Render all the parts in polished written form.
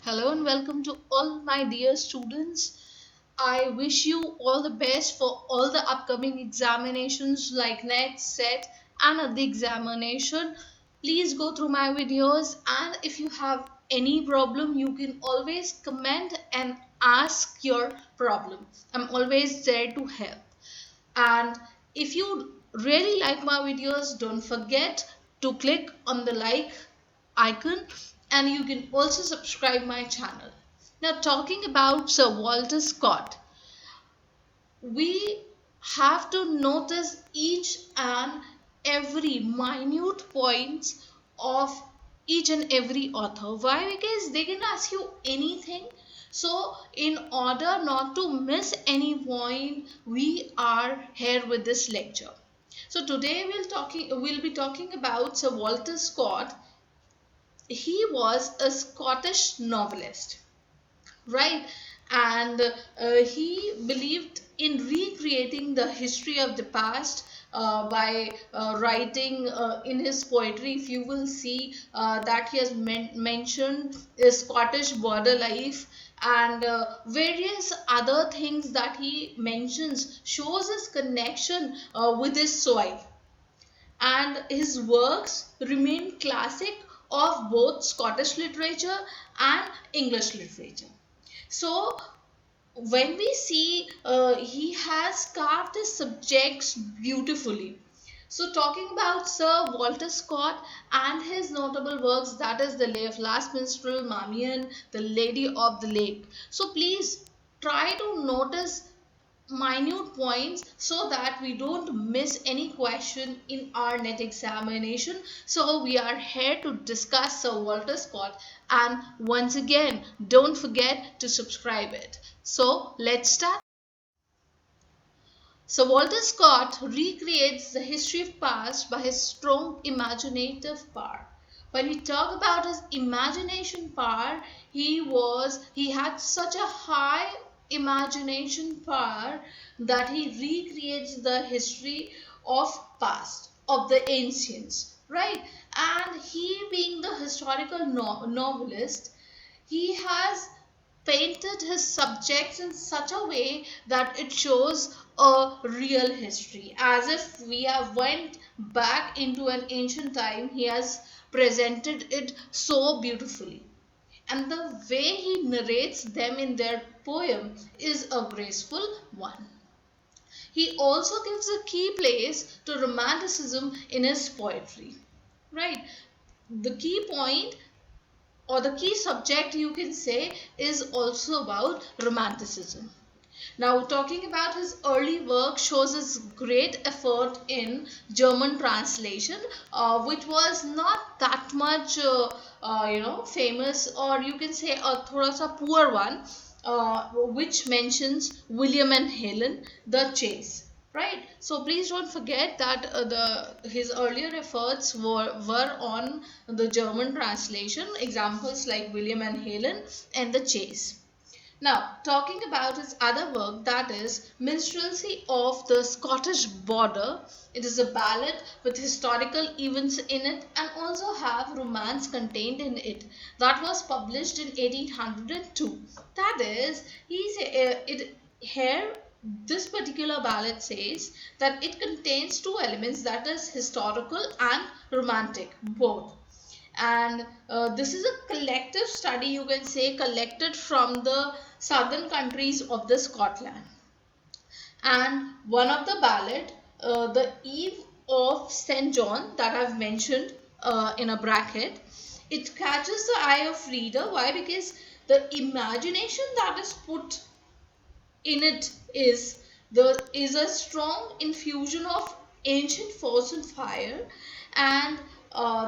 Hello and welcome to all my dear students. I wish you all the best for all the upcoming examinations like NET, SET, and other examination. Please go through my videos, and if you have any problem, you can always comment and ask your problem. I'm always there to help. And if you really like my videos, don't forget to click on the like icon, and you can also subscribe my channel. Now, talking about Sir Walter Scott, we have to notice each and every minute points of each and every author. Why? Because they can ask you anything. So in order not to miss any point, we are here with this lecture. So today we'll be talking about Sir Walter Scott. He was a Scottish novelist, right? And he believed in recreating the history of the past by writing in his poetry. If you will see that he has mentioned Scottish border life and various other things that he mentions shows his connection with his soil, and his works remain classic of both Scottish literature and English literature. So when we see he has carved his subjects beautifully. So talking about Sir Walter Scott and his notable works, that is the Last Minstrel, Marmion, The Lady of the Lake. So please try to notice minute points so that we don't miss any question in our net examination. So we are here to discuss Sir Walter Scott, and once again don't forget to subscribe it. So let's start. So Walter Scott recreates the history of past by his strong imaginative power. When we talk about his imagination power, he had such a high imagination power that he recreates the history of past, of the ancients, right? And he, being the historical novelist, he has painted his subjects in such a way that it shows a real history, as if we have went back into an ancient time. He has presented it so beautifully, and the way he narrates them in their poem is a graceful one. He also gives a key place to romanticism in his poetry, right? The key point, or the key subject you can say, is also about romanticism. Now, talking about his early work shows his great effort in German translation, which was not that much, famous, or you can say a thoda sa poor one, which mentions William and Helen, the chase. Right. So please don't forget that his earlier efforts were on the German translation. Examples like William and Helen and the chase. Now, talking about his other work, that is Minstrelsy of the Scottish Border. It is a ballad with historical events in it and also have romance contained in it. That was published in 1802. That is, here this particular ballad says that it contains two elements, that is historical and romantic, both. And this is a collective study, you can say, collected from the southern countries of the Scotland. And one of the ballad, the Eve of St. John, that I've mentioned in a bracket, it catches the eye of reader. Why? Because the imagination that is put in it is a strong infusion of ancient force and fire, and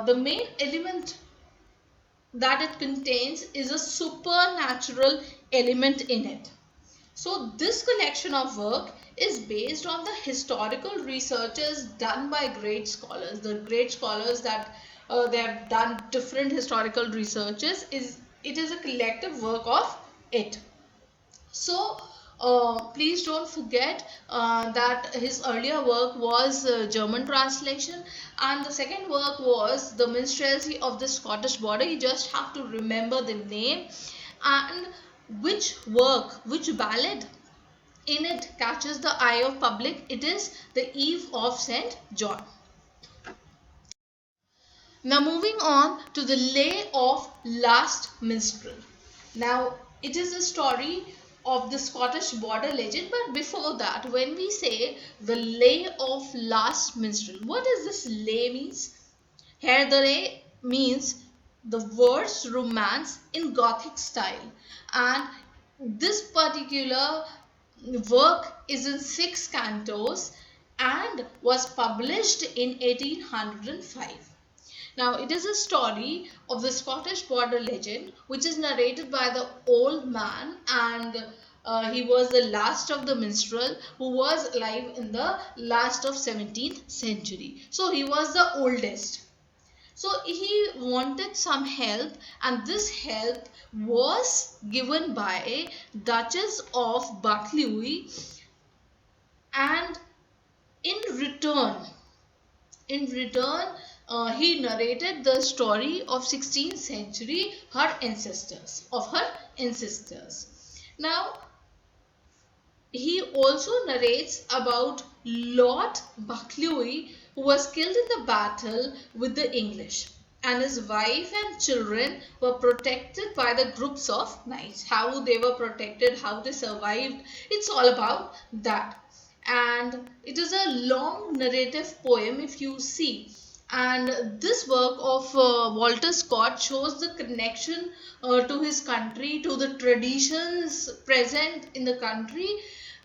the main element that it contains is a supernatural element in it. So this collection of work is based on the historical researches done by great scholars. The great scholars that they have done different historical researches, it is a collective work of it. So please don't forget that his earlier work was German translation, and the second work was the Minstrelsy of the Scottish Border. You just have to remember the name, And which ballad in it catches the eye of public? It is The Eve of St. John. Now moving on to the Lay of Last Minstrel. Now it is a story of the Scottish border legend, but before that, when we say the Lay of Last Minstrel, what does this lay means? Here the lay means the verse romance in Gothic style, and this particular work is in 6 cantos and was published in 1805. Now, it is a story of the Scottish border legend which is narrated by the old man, and he was the last of the minstrel who was alive in the last of 17th century. So he was the oldest. So he wanted some help, and this help was given by Duchess of Buccleuch, and in return he narrated the story of 16th century her ancestors. Now he also narrates about Lord Buccleuch, who was killed in the battle with the English, and his wife and children were protected by the groups of knights. How they were protected, how they survived, it's all about that. And it is a long narrative poem if you see. And this work of Walter Scott shows the connection to his country, to the traditions present in the country.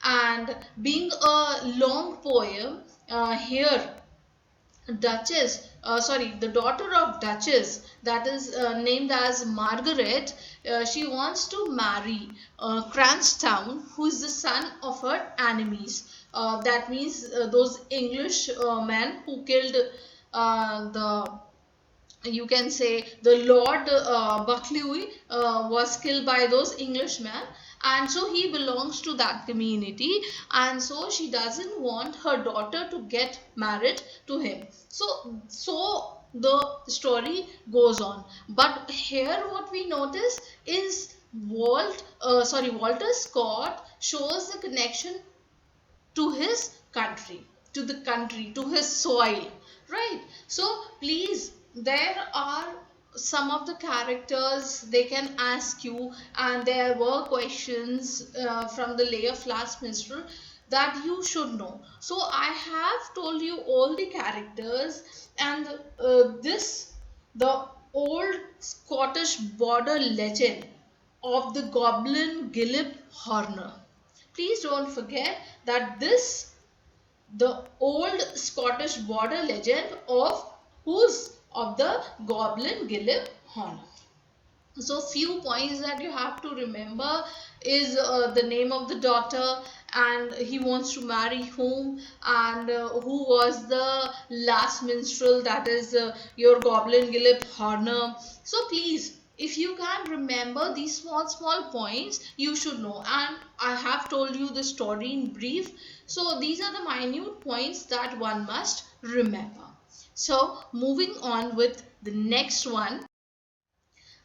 And being a long poem, here the daughter of Duchess, that is named as Margaret, she wants to marry Cranstoun, who is the son of her enemies. That means those English men who killed the, you can say, the Lord Buccleuch was killed by those Englishmen, and so he belongs to that community, and so she doesn't want her daughter to get married to him. So the story goes on, but here what we notice is Walter Scott shows the connection to his country, to his soil, right? So please, there are some of the characters they can ask you, and there were questions from the Lay of Last Minstrel that you should know. So I have told you all the characters, and the old Scottish border legend of the goblin Gillip Horner. Please don't forget that the old Scottish border legend of the goblin Gillip Horner. So few points that you have to remember is the name of the daughter, and he wants to marry whom, and who was the last minstrel, that is your goblin Gillip Horner. So please, if you can remember these small points, you should know. And I have told you the story in brief, so these are the minute points that one must remember. So moving on with the next one,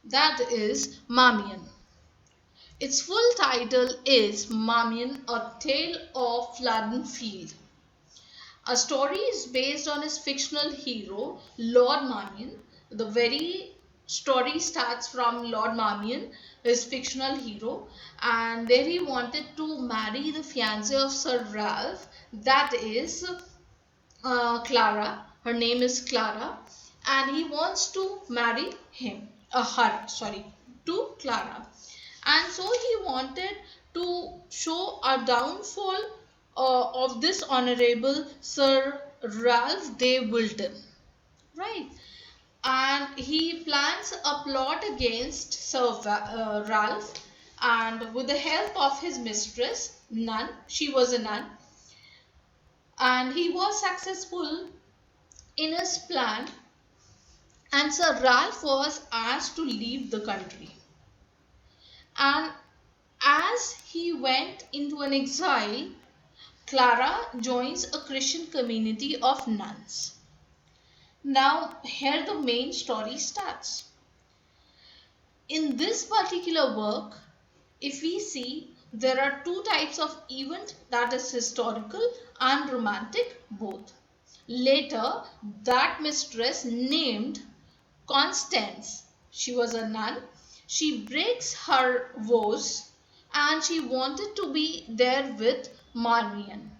that is Marmion. Its full title is Marmion, A Tale of Flodden Field. A story is based on his fictional hero, Lord Marmion. The very story starts from Lord Marmion, his fictional hero, and there he wanted to marry the fiancée of Sir Ralph, that is Clara. Her name is Clara, and he wants to marry to Clara. And so he wanted to show a downfall of this honorable Sir Ralph de Wilton, right? And he plans a plot against Ralph, and with the help of his mistress, nun, she was a nun, and he was successful in his plan, and Sir Ralph was asked to leave the country. And as he went into an exile, Clara joins a Christian community of nuns. Now, here the main story starts. In this particular work, if we see, there are two types of event, that is historical and romantic both. Later, that mistress named Constance, she was a nun, she breaks her vows and she wanted to be there with Marmion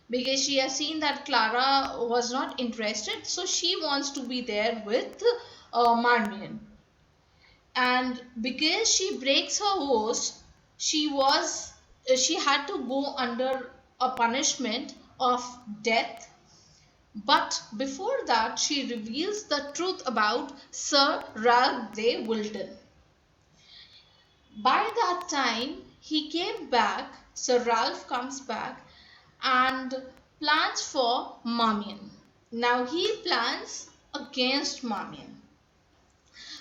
because she has seen that Clara was not interested, so she wants to be there with Marmion. And because she breaks her vows, she had to go under a punishment of death. But before that, she reveals the truth about Sir Ralph de Wilton. By that time, he came back, Sir Ralph comes back and plans for Marmion. Now he plans against Marmion.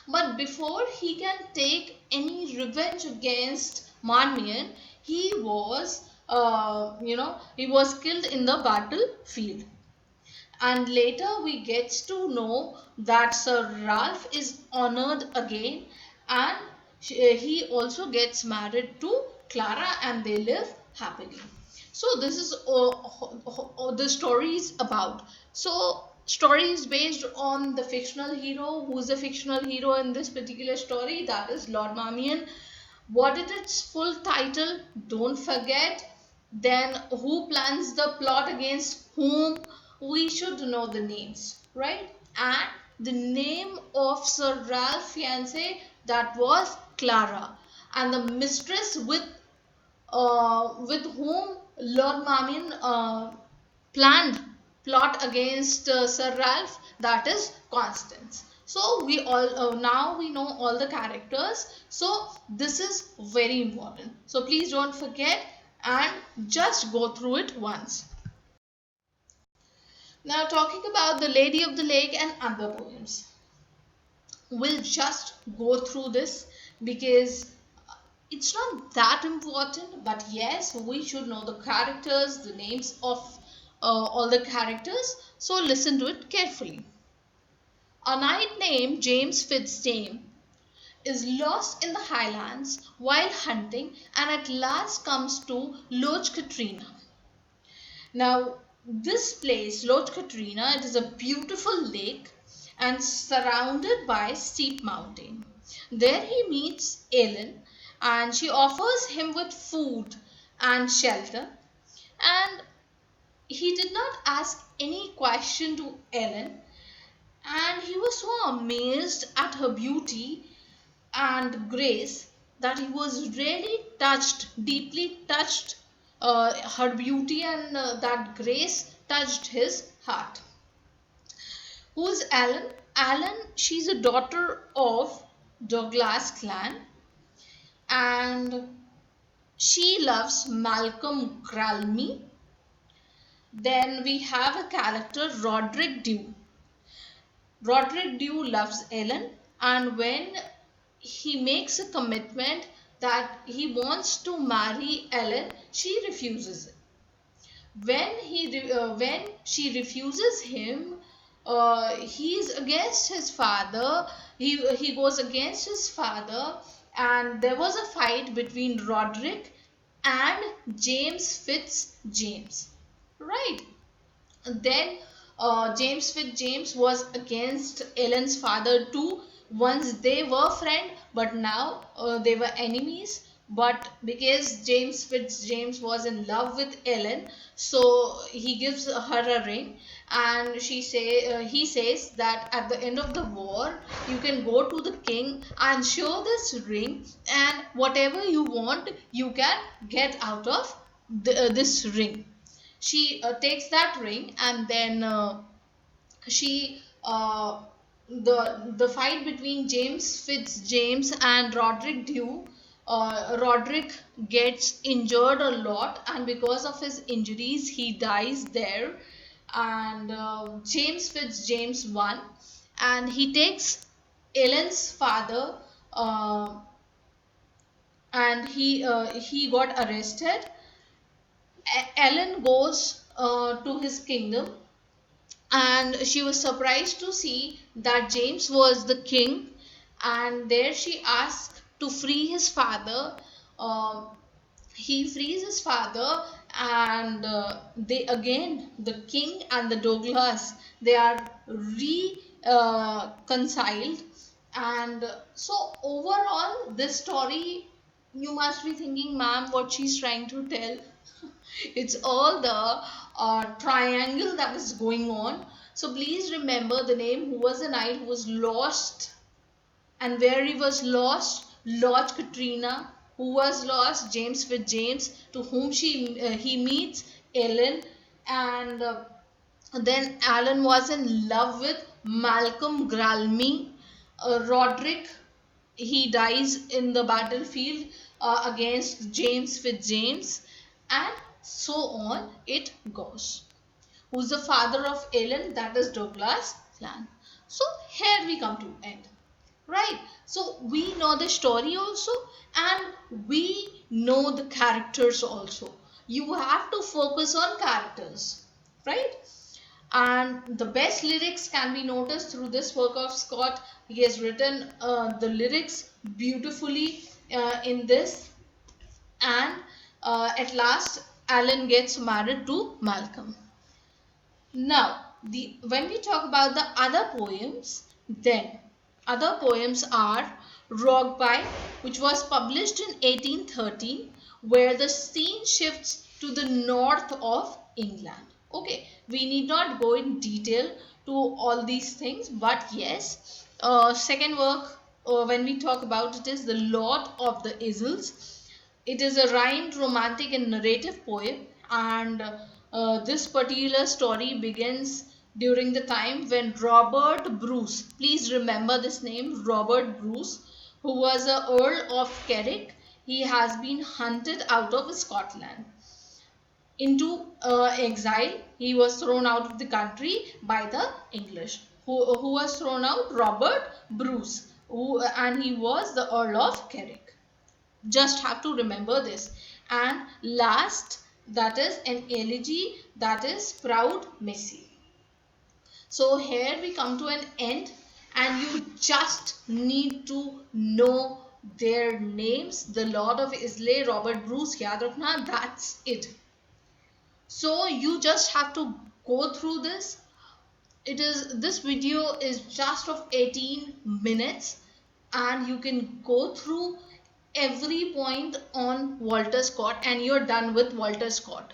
But before he can take any revenge against Marmion, he was killed in the battlefield. And later we get to know that Sir Ralph is honored again, and he also gets married to Clara and they live happily. So this is the story is about. So story is based on the fictional hero. Who's the fictional hero in this particular story? That is Lord Marmion. What is its full title? Don't forget. Then who plans the plot against whom? We should know the names, right? And the name of Sir Ralph's fiance, that was Clara, and the mistress with whom Lord Marmion planned plot against Sir Ralph, that is Constance. So we all now we know all the characters. So this is very important. So please don't forget and just go through it once. Now talking about the Lady of the Lake and other poems. We'll just go through this because it's not that important, but yes, we should know the characters, the names of all the characters. So listen to it carefully. A knight named James Fitzjames is lost in the highlands while hunting and at last comes to Loch Katrina. Now, this place, Loch Katrina, it is a beautiful lake and surrounded by steep mountain. There he meets Ellen and she offers him with food and shelter, and he did not ask any question to Ellen, and he was so amazed at her beauty and grace that he was really touched, deeply touched. Her beauty and that grace touched his heart. Who's Ellen? Ellen, she's a daughter of Douglas clan and she loves Malcolm Gralmy. Then we have a character, Roderick Dew. Roderick Dew loves Ellen, and when he makes a commitment that he wants to marry Ellen, she refuses it. When she refuses him, he is against his father. He goes against his father, and there was a fight between Roderick and James Fitzjames, right? Then James Fitzjames was against Ellen's father too. Once they were friends, but now they were enemies. But because James Fitzjames was in love with Ellen, so he gives her a ring, and he says that at the end of the war, you can go to the king and show this ring, and whatever you want, you can get out of this ring. She takes that ring, and then she the fight between James Fitzjames and Roderick Dew. Roderick gets injured a lot, and because of his injuries, he dies there. And James Fitzjames won, and he takes Ellen's father, and he got arrested. Ellen goes to his kingdom, and she was surprised to see that James was the king, and there she asks to free his father. Um, he frees his father, and they again, the king and the Douglas, they are reconciled. And so overall, this story, you must be thinking, ma'am, what she's trying to tell. It's all the triangle that is going on. So please remember the name. Who was the knight who was lost, and where he was lost? Lord Katrina. Who was lost? James Fitzjames, to whom he meets Ellen. And then Alan was in love with Malcolm Gralmy. Roderick, he dies in the battlefield against James Fitzjames, and so on it goes. Who's the father of Ellen? That is Douglas Clan. So here we come to end. Right. So we know the story also, and we know the characters also. You have to focus on characters. Right. And the best lyrics can be noticed through this work of Scott. He has written the lyrics beautifully in this. And at last, Alan gets married to Malcolm. Now, when we talk about the other poems, then other poems are Rogpie, which was published in 1813, where the scene shifts to the north of England. Okay, we need not go in detail to all these things, but yes, second work, when we talk about it, is The Lord of the Isles. It is a rhymed, romantic, and narrative poem, and this particular story begins during the time when Robert Bruce, please remember this name, Robert Bruce, who was a Earl of Carrick, he has been hunted out of Scotland into exile. He was thrown out of the country by the English. Who was thrown out? Robert Bruce, and he was the Earl of Carrick. Just have to remember this. And last, that is an elegy, that is Proud Missy. So here we come to an end, and you just need to know their names. The Lord of Islay, Robert Bruce, yaad rakhna, that's it. So you just have to go through this. This video is just of 18 minutes, and you can go through every point on Walter Scott, and you're done with Walter Scott.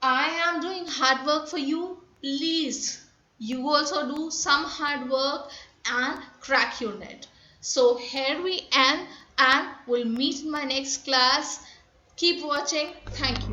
I am doing hard work for you. Please, you also do some hard work and crack your net. So here we end, and we'll meet in my next class. Keep watching. Thank you.